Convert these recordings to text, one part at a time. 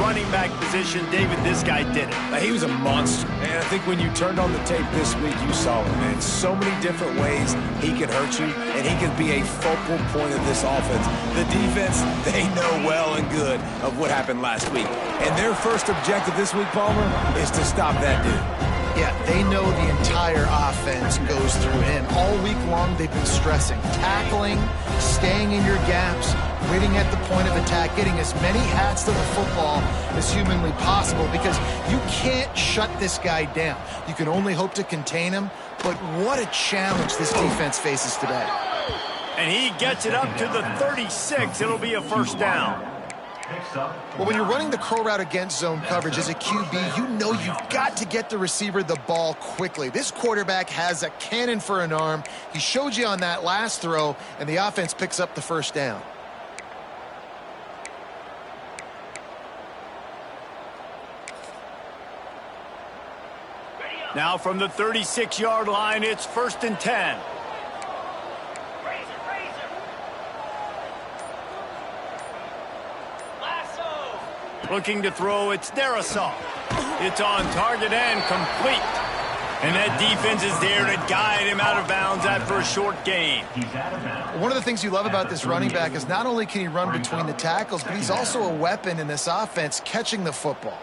running back position, David, this guy did it. He was a monster. And I think when you turned on the tape this week, you saw it, man. So many different ways he could hurt you, and he could be a focal point of this offense. The defense, they know well and good of what happened last week. And their first objective this week, Palmer, is to stop that dude. Yeah, they know the entire offense goes through him. All week long, they've been stressing, tackling, staying in your gaps, waiting at the point of attack, getting as many hats to the football as humanly possible, because you can't shut this guy down. You can only hope to contain him, but what a challenge this defense faces today. And he gets it up to the 36. It'll be a first down. Well, when you're running the curl route against zone coverage as a QB, you know you've got to get the receiver the ball quickly. This quarterback has a cannon for an arm. He showed you on that last throw, and the offense picks up the first down. Now from the 36-yard line, it's 1st and 10. Looking to throw, it's Darisaw. It's on target and complete. And that defense is there to guide him out of bounds after a short gain. One of the things you love about this running back is not only can he run between the tackles, but he's also a weapon in this offense catching the football.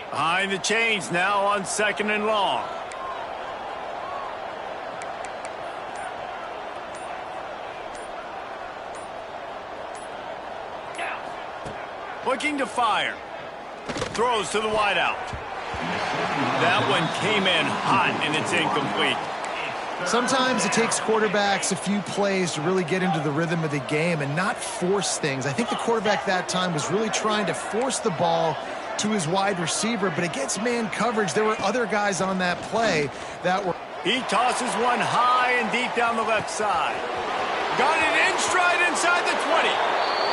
Behind the chains now on 2nd and long. Looking to fire. Throws to the wideout. That one came in hot, and it's incomplete. Sometimes it takes quarterbacks a few plays to really get into the rhythm of the game and not force things. I think the quarterback that time was really trying to force the ball to his wide receiver, but against man coverage, there were other guys on that play that were... He tosses one high and deep down the left side. Got it in stride inside the 20.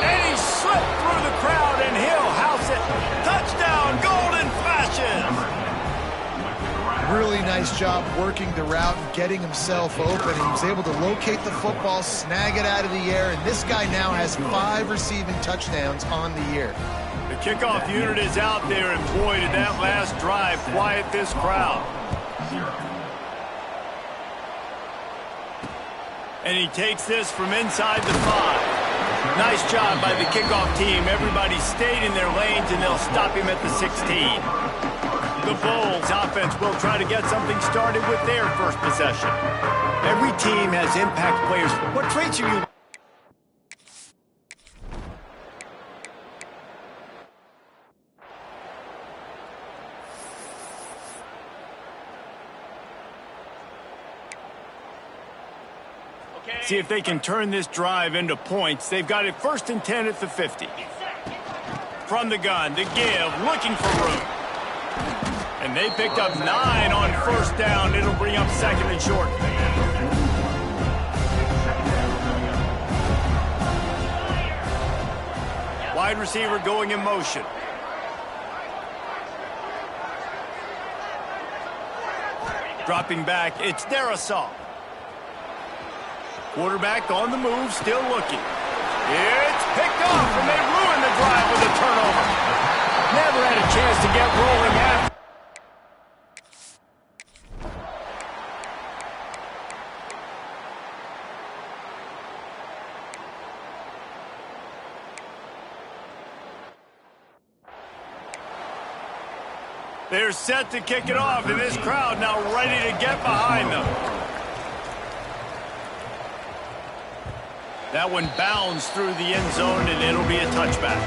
And he slipped through the crowd, and he'll house it. Touchdown, Golden Flashes! Really nice job working the route and getting himself open. He was able to locate the football, snag it out of the air, and this guy now has 5 receiving touchdowns on the year. The kickoff unit is out there, and boy, did that last drive quiet this crowd. And he takes this from inside the 5. Nice job by the kickoff team. Everybody stayed in their lanes, and they'll stop him at the 16. The Bulls offense will try to get something started with their first possession. Every team has impact players. What traits are you... See if they can turn this drive into points. They've got it 1st and 10 at the 50. From the gun, the give, looking for room. And they picked up 9 on 1st down. It'll bring up 2nd and short. Wide receiver going in motion. Dropping back, it's Darisaw. Quarterback on the move, still looking. It's picked off, and they ruin the drive with a turnover. Never had a chance to get rolling after. They're set to kick it off, and this crowd now ready to get behind them. That one bounds through the end zone, and it'll be a touchback.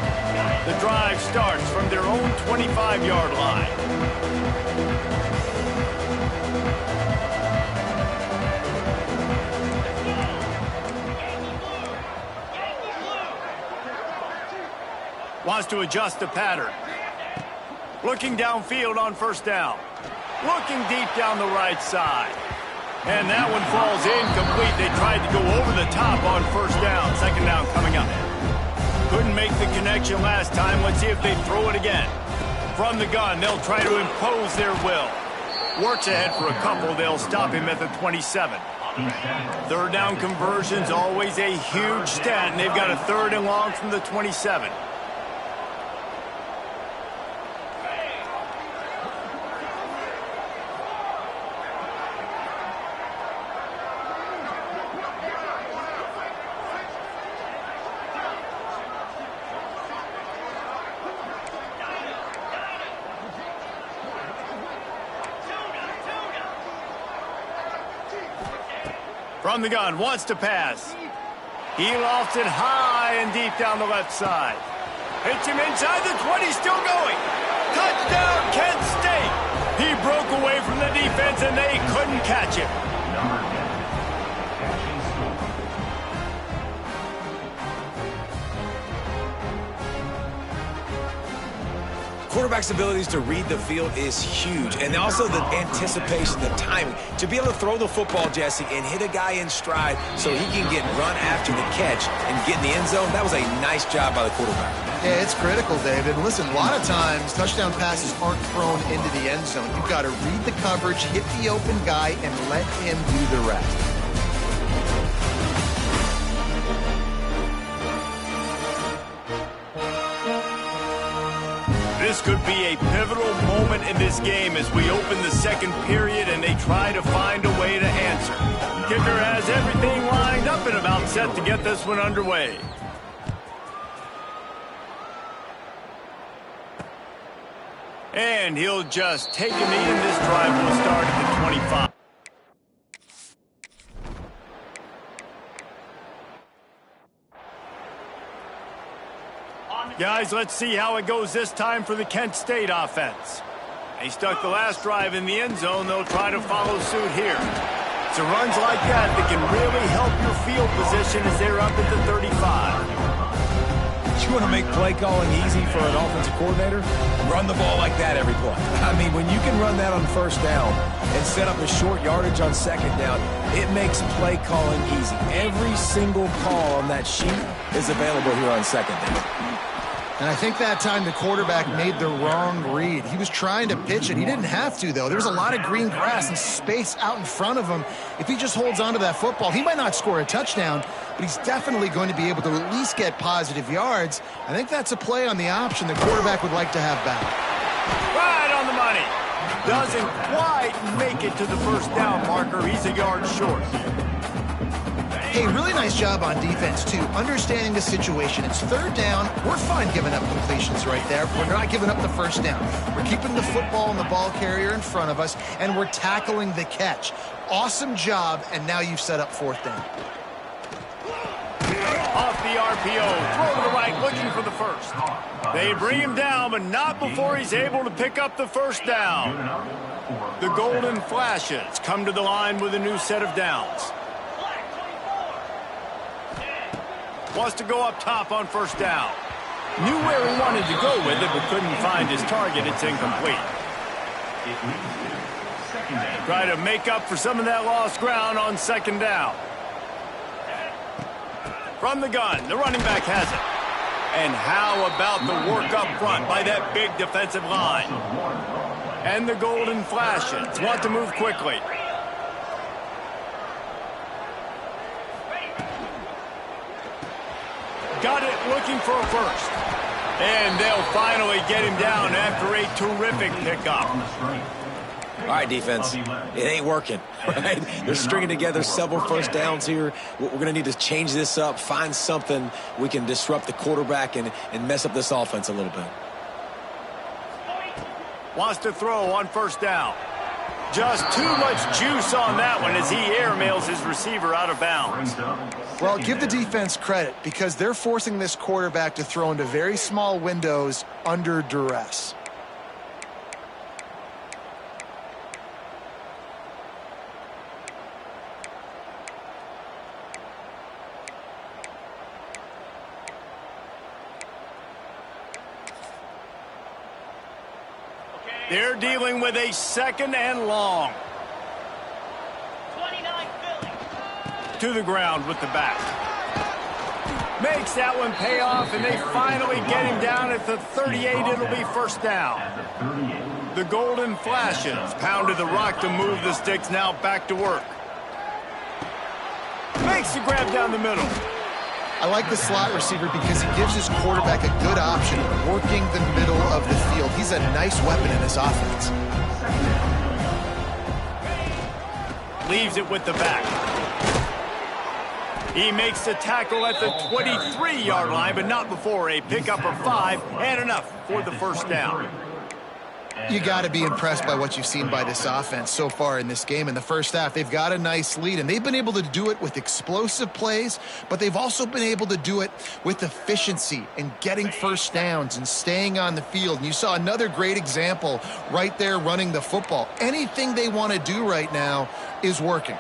The drive starts from their own 25-yard line. Wants to adjust the pattern. Looking downfield on 1st down. Looking deep down the right side. And that one falls incomplete. They tried to go over the top on 1st down. 2nd down coming up. Couldn't make the connection last time. Let's see if they throw it again. From the gun, they'll try to impose their will. Works ahead for a couple. They'll stop him at the 27. Third down conversion's always a huge stat, and they've got a 3rd and long from the 27. From the gun, wants to pass. He lofts it high and deep down the left side. Hits him inside the 20, still going. Touchdown, Kent State. He broke away from the defense, and they couldn't catch him. Quarterback's abilities to read the field is huge, and also the anticipation, the timing. To be able to throw the football, Jesse, and hit a guy in stride so he can get run after the catch and get in the end zone, that was a nice job by the quarterback. Yeah, it's critical, David. Listen, a lot of times touchdown passes aren't thrown into the end zone. You've got to read the coverage, hit the open guy, and let him do the rest. This could be a pivotal moment in this game as we open the second period and they try to find a way to answer. Kicker has everything lined up and about set to get this one underway. And he'll just take a knee, and this drive will start at the 25. Guys, let's see how it goes this time for the Kent State offense. They stuck the last drive in the end zone. They'll try to follow suit here. It's runs like that that can really help your field position as they're up at the 35. You want to make play calling easy for an offensive coordinator? Run the ball like that every play. I mean, when you can run that on 1st down and set up a short yardage on 2nd down, it makes play calling easy. Every single call on that sheet is available here on 2nd down. And I think that time the quarterback made the wrong read. He was trying to pitch it. He didn't have to, though. There was a lot of green grass and space out in front of him. If he just holds on to that football, he might not score a touchdown, but he's definitely going to be able to at least get positive yards. I think that's a play on the option the quarterback would like to have back. Right on the money. Doesn't quite make it to the 1st down marker. He's a yard short. Hey, really nice job on defense, too, understanding the situation. It's 3rd down. We're fine giving up completions right there. We're not giving up the 1st down. We're keeping the football and the ball carrier in front of us, and we're tackling the catch. Awesome job, and now you've set up 4th down. Off the RPO, throw to the right, looking for the 1st. They bring him down, but not before he's able to pick up the 1st down. The Golden Flashes come to the line with a new set of downs. Wants to go up top on 1st down. Knew where he wanted to go with it, but couldn't find his target. It's incomplete. Try to make up for some of that lost ground on 2nd down. From the gun, the running back has it. And how about the work up front by that big defensive line? And the Golden Flashes want to move quickly. Got it, looking for a 1st. And they'll finally get him down after a terrific pickup. All right, defense, it ain't working, right? They're stringing together several 1st downs here. We're going to need to change this up, find something we can disrupt the quarterback and mess up this offense a little bit. Wants to throw on 1st down. Just too much juice on that one as he airmails his receiver out of bounds. Well, give the defense credit because they're forcing this quarterback to throw into very small windows under duress. They're dealing with a 2nd and long. 29 Philly. To the ground with the back. Makes that one pay off, and they finally get him down at the 38. It'll be first down. The Golden Flashes pounded the rock to move the sticks, now back to work. Makes the grab down the middle. I like the slot receiver because he gives his quarterback a good option of working the middle of the field. He's a nice weapon in his offense. Leaves it with the back. He makes the tackle at the 23-yard line, but not before a pickup of 5 and enough for the first down. You got to be impressed by what you've seen by this offense so far in this game. In the first half, they've got a nice lead, and they've been able to do it with explosive plays, but they've also been able to do it with efficiency and getting first downs and staying on the field. And you saw another great example right there running the football. Anything they want to do right now is working.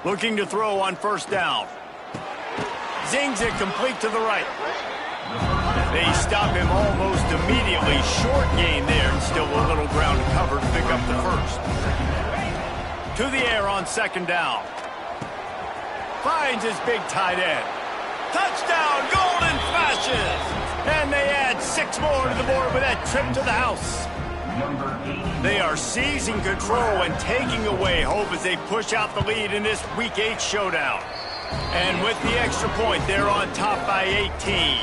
Looking to throw on first down. Zings it complete to the right. They stop him almost immediately. Short gain there, and still a little ground to cover to pick up the first. To the air on second down. Finds his big tight end. Touchdown, Golden Flashes! And they add 6 more to the board with that trip to the house. They are seizing control and taking away hope as they push out the lead in this Week 8 showdown. And with the extra point, they're on top by 18.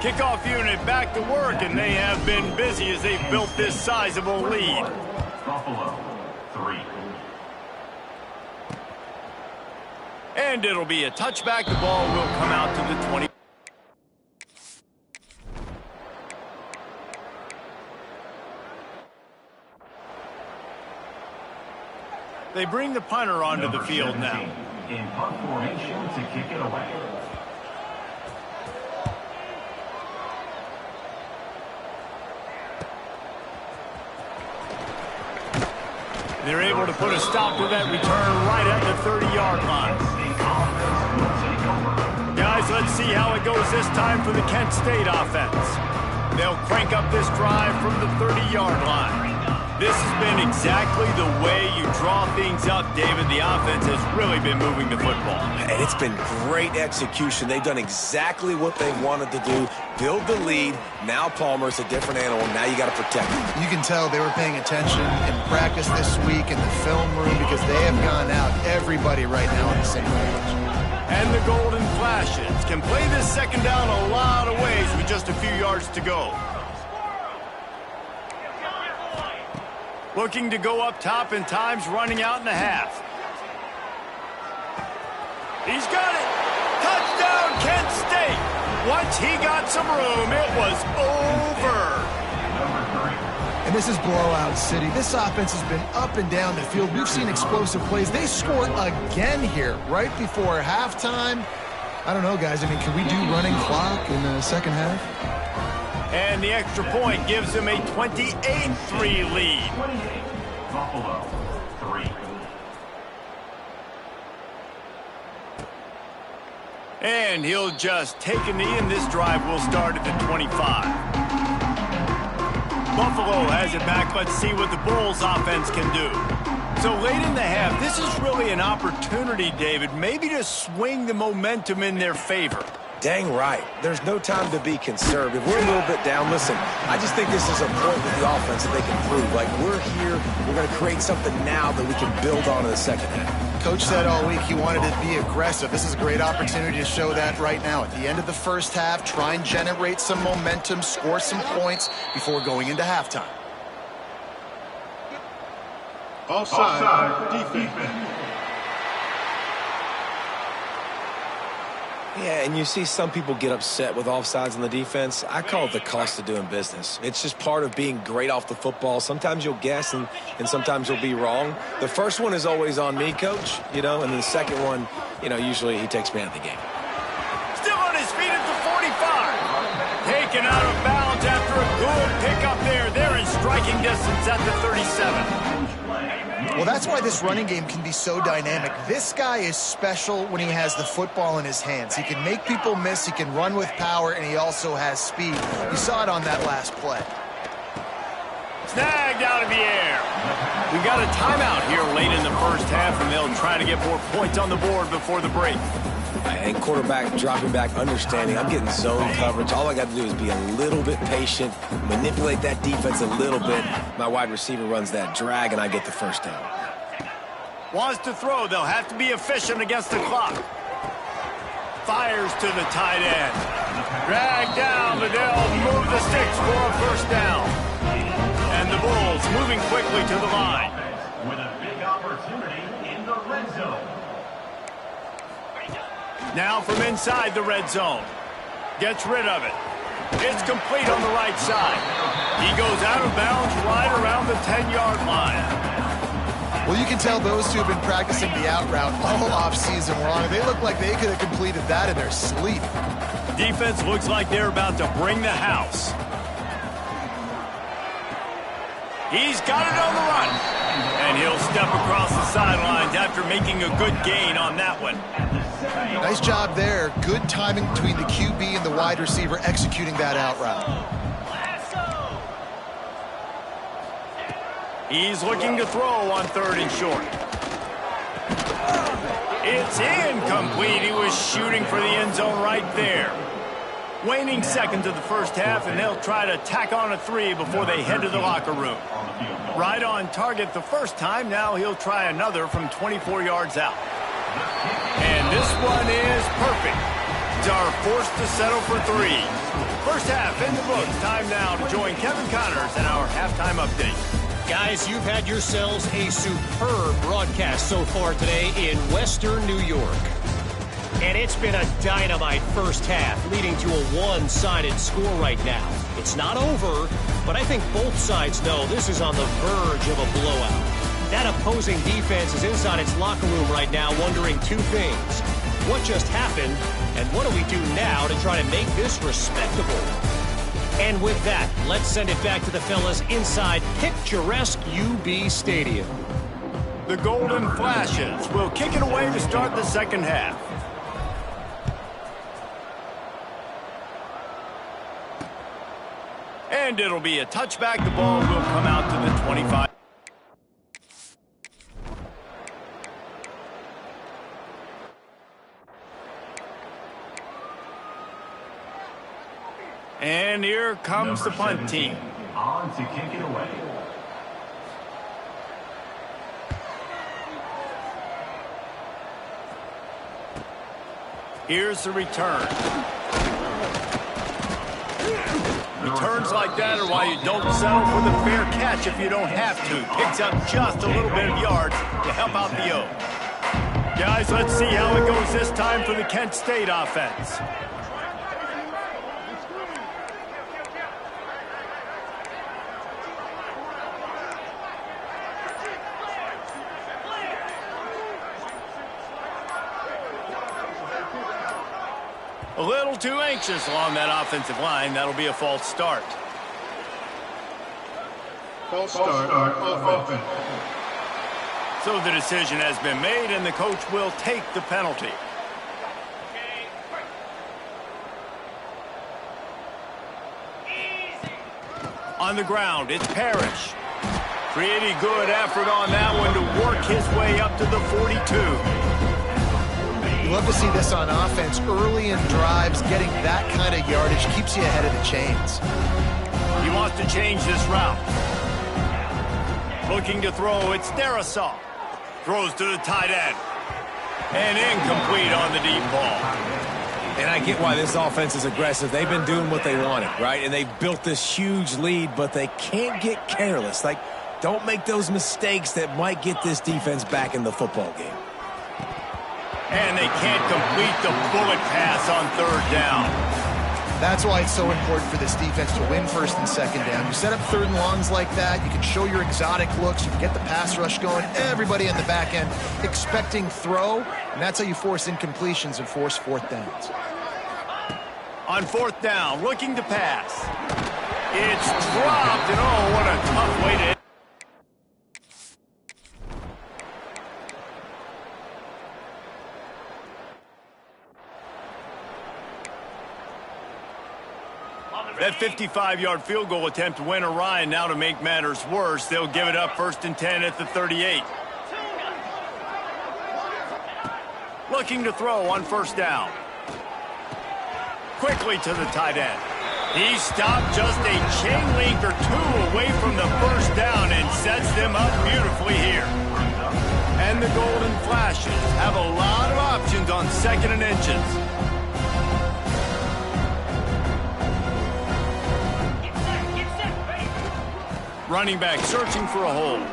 Kickoff unit back to work, and they have been busy as they've built this sizable lead. Buffalo, 3. And it'll be a touchback. The ball will come out to the 20. They bring the punter onto the field now. In punt formation to kick it away. They're able to put a stop to that return right at the 30-yard line. Guys, let's see how it goes this time for the Kent State offense. They'll crank up this drive from the 30-yard line. This has been exactly the way you draw things up, David. The offense has really been moving the football. And it's been great execution. They've done exactly what they wanted to do. Build the lead. Now Palmer's a different animal. Now you got to protect him. You can tell they were paying attention in practice this week in the film room because they have gone out, everybody right now on the same page. And the Golden Flashes can play this second down a lot of ways with just a few yards to go. Looking to go up top, and time's running out in the half. He's got it. Touchdown, Kent State. Once he got some room, it was over. And this is blowout city. This offense has been up and down the field. We've seen explosive plays. They scored again here right before halftime. I don't know, guys. I mean, can we do running clock in the second half? And the extra point gives them a 28-3 lead. 28, Buffalo, 3. And he'll just take a knee, and this drive will start at the 25. Buffalo has it back. Let's see what the Bulls offense can do. So late in the half, this is really an opportunity, David, maybe to swing the momentum in their favor. Dang right. There's no time to be conservative. We're a little bit down. Listen, I just think this is a point with the offense that they can prove. Like, we're here. We're going to create something now that we can build on in the second half. Coach said all week he wanted to be aggressive. This is a great opportunity to show that right now. At the end of the first half, try and generate some momentum, score some points before going into halftime. Offside defense. Yeah, and you see some people get upset with offsides on the defense. I call it the cost of doing business. It's just part of being great off the football. Sometimes you'll guess, and sometimes you'll be wrong. The first one is always on me, Coach, and then the second one, usually he takes me out of the game. Still on his feet at the 45. Taken out of bounds after a good pickup there. They're in striking distance at the 37. Well, that's why this running game can be so dynamic. This guy is special when he has the football in his hands. He can make people miss, he can run with power, and he also has speed. You saw it on that last play. Snagged out of the air. We got a timeout here late in the first half, and they'll try to get more points on the board before the break. And quarterback dropping back, understanding I'm getting zone coverage. All I got to do is be a little bit patient, manipulate that defense a little bit. My wide receiver runs that drag, and I get the first down. Wants to throw. They'll have to be efficient against the clock. Fires to the tight end. Drag down, but they'll move the sticks for a first down. And the Bulls moving quickly to the line. With a big opportunity in the red zone. Now from inside the red zone. Gets rid of it. It's complete on the right side. He goes out of bounds right around the 10-yard line. Well, you can tell those two have been practicing the out route all offseason long. They look like they could have completed that in their sleep. Defense looks like they're about to bring the house. He's got it on the run. And he'll step across the sidelines after making a good gain on that one. Nice job there. Good timing between the QB and the wide receiver executing that out route. He's looking to throw on 3rd and short. It's incomplete. He was shooting for the end zone right there. Waning seconds of the first half, and they'll try to tack on a 3 before they head to the locker room. Right on target the first time. Now he'll try another from 24 yards out. And this one is perfect. Are forced to settle for 3. First half in the books. Time now to join Kevin Connors in our halftime update. Guys, you've had yourselves a superb broadcast so far today in Western New York. And it's been a dynamite first half, leading to a one-sided score right now. It's not over, but I think both sides know this is on the verge of a blowout. That opposing defense is inside its locker room right now wondering 2 things. What just happened, and what do we do now to try to make this respectable? And with that, let's send it back to the fellas inside picturesque UB Stadium. The Golden Flashes will kick it away to start the second half. And it'll be a touchback. The ball will come out to the 25. And here comes the punt team. On to kick it away. Here's the return. Returns like that are why you don't settle for the fair catch if you don't have to. Picks up just a little bit of yards to help out the O. Guys, let's see how it goes this time for the Kent State offense. A little too anxious along that offensive line. That'll be a false start. False start offense. So the decision has been made, and the coach will take the penalty. On the ground, it's Parrish. Pretty good effort on that one to work his way up to the 42. You love to see this on offense. Early in drives, getting that kind of yardage keeps you ahead of the chains. He wants to change this route. Looking to throw, it's Darasaw. Throws to the tight end. And incomplete on the deep ball. And I get why this offense is aggressive. They've been doing what they wanted, right? And they've built this huge lead, but they can't get careless. Like, don't make those mistakes that might get this defense back in the football game. And they can't complete the bullet pass on 3rd down. That's why it's so important for this defense to win 1st and 2nd down. You set up 3rd and longs like that, you can show your exotic looks, you can get the pass rush going, everybody on the back end expecting throw, and that's how you force incompletions and force 4th downs. On 4th down, looking to pass. It's dropped, and oh, what a tough way to... That 55-yard field goal attempt went awry, and now to make matters worse, they'll give it up 1st and 10 at the 38. Looking to throw on 1st down. Quickly to the tight end. He stopped just a chain link or two away from the 1st down and sets them up beautifully here. And the Golden Flashes have a lot of options on 2nd and inches. Running back searching for a hole.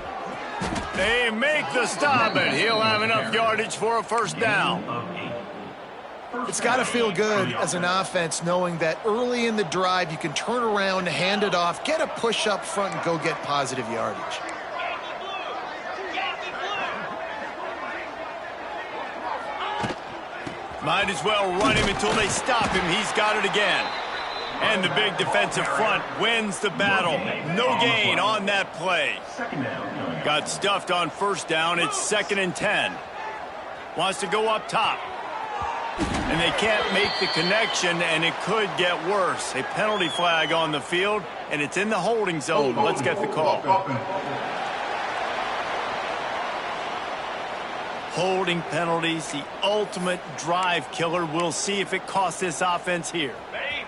They make the stop, and he'll have enough yardage for a 1st down. It's got to feel good as an offense knowing that early in the drive you can turn around, hand it off, get a push up front, and go get positive yardage. Might as well run him until they stop him. He's got it again. And the big defensive front wins the battle. No gain on that play. Got stuffed on 1st down. It's 2nd and 10. Wants to go up top. And they can't make the connection, and it could get worse. A penalty flag on the field, and it's in the holding zone. Let's get the call. Holding penalties, the ultimate drive killer. We'll see if it costs this offense here.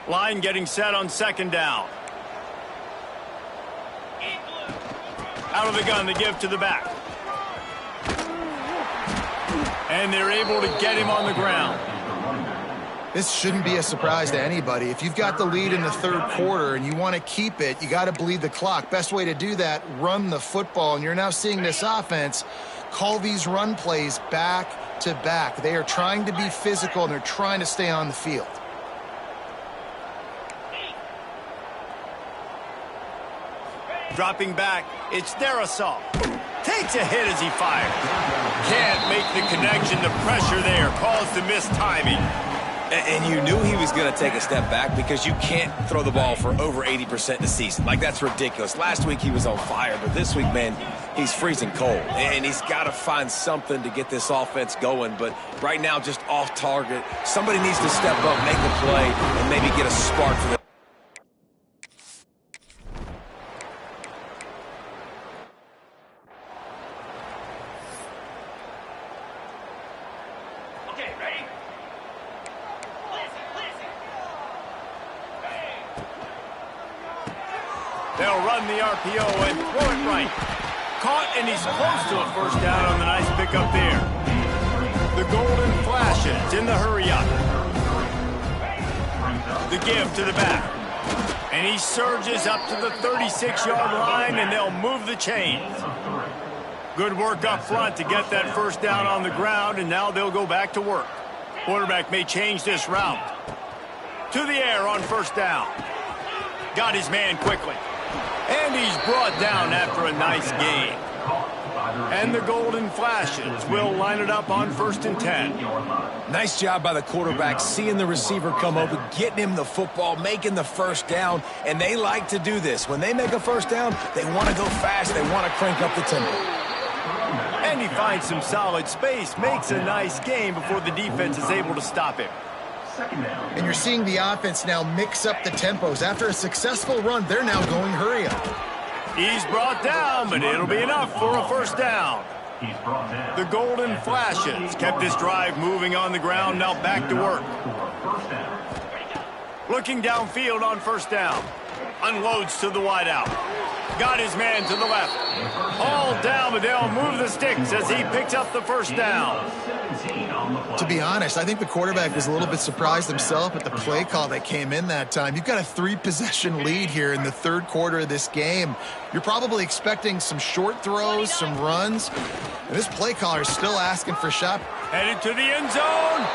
Line getting set on 2nd down. Out of the gun to give to the back. And they're able to get him on the ground. This shouldn't be a surprise to anybody. If you've got the lead in the 3rd quarter and you want to keep it, you got to bleed the clock. Best way to do that, run the football. And you're now seeing this offense call these run plays back to back. They are trying to be physical, and they're trying to stay on the field. Dropping back, it's Darisaw. Takes a hit as he fires. Can't make the connection. The pressure there caused the mistiming. And you knew he was going to take a step back because you can't throw the ball for over 80% in the season. Like, that's ridiculous. Last week he was on fire, but this week, man, he's freezing cold. And he's got to find something to get this offense going. But right now, just off target. Somebody needs to step up, make a play, and maybe get a spark for the They'll run the RPO and throw it right. Caught, and he's close to a 1st down on the nice pickup there. The Golden Flashes in the hurry up. The give to the back. And he surges up to the 36-yard line, and they'll move the chains. Good work up front to get that 1st down on the ground, and now they'll go back to work. Quarterback may change this route. To the air on 1st down. Got his man quickly. And he's brought down after a nice gain. And the Golden Flashes will line it up on 1st and 10. Nice job by the quarterback, seeing the receiver come over, getting him the football, making the 1st down, and they like to do this. When they make a 1st down, they want to go fast, they want to crank up the tempo. And he finds some solid space, makes a nice gain before the defense is able to stop him. And you're seeing the offense now mix up the tempos. After a successful run, they're now going hurry up. He's brought down, but it'll be enough for a 1st down. The Golden Flashes kept this drive moving on the ground, now back to work. Looking downfield on 1st down. Unloads to the wideout. Got his man to the left. All down, but they'll move the sticks as he picks up the 1st down. To be honest, I think the quarterback was a little bit surprised himself at the play call that came in that time. You've got a 3-possession lead here in the 3rd quarter of this game. You're probably expecting some short throws, some runs. And this play caller is still asking for a shot. Headed to the end zone,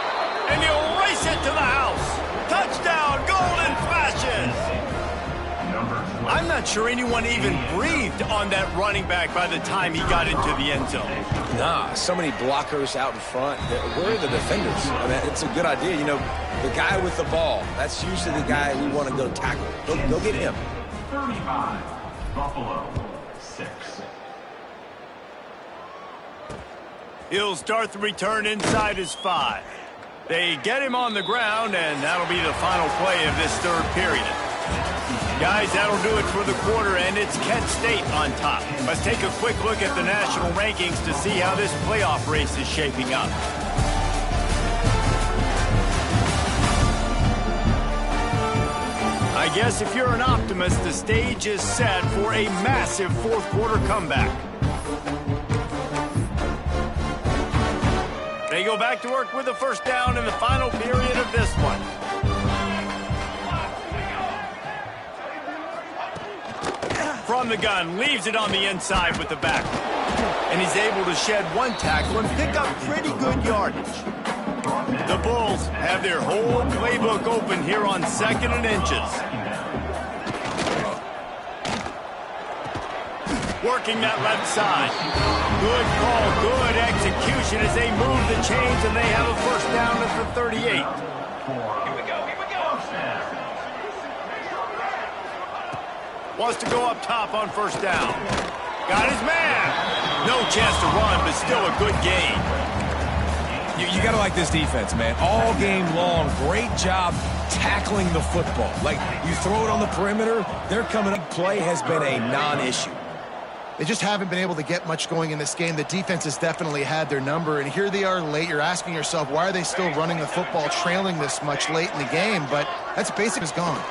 and he'll race it to the house. Touchdown, Golden Flashes! I'm not sure anyone even breathed on that running back by the time he got into the end zone. Nah, so many blockers out in front. Where are the defenders? I mean, it's a good idea. You know, the guy with the ball, that's usually the guy we want to go tackle. Go get him. 35, Buffalo, 6. He'll start the return inside his 5. They get him on the ground, and that'll be the final play of this 3rd period. Guys, that'll do it for the quarter, and it's Kent State on top. Let's take a quick look at the national rankings to see how this playoff race is shaping up. I guess if you're an optimist, the stage is set for a massive fourth-quarter comeback. They go back to work with the first down in the final period of this one. From the gun, leaves it on the inside with the back. And he's able to shed one tackle and pick up pretty good yardage. The Bulls have their whole playbook open here on 2nd and inches. Working that left side. Good call, good execution as they move the chains, and they have a first down at the 38. Here we go. Wants to go up top on first down. Got his man. No chance to run, but still a good gain. You got to like this defense, man. All game long, great job tackling the football. Like, you throw it on the perimeter, they're coming up. Play has been a non-issue. They just haven't been able to get much going in this game. The defense has definitely had their number, and here they are late. You're asking yourself, why are they still running the football, trailing this much late in the game? But that's basically gone.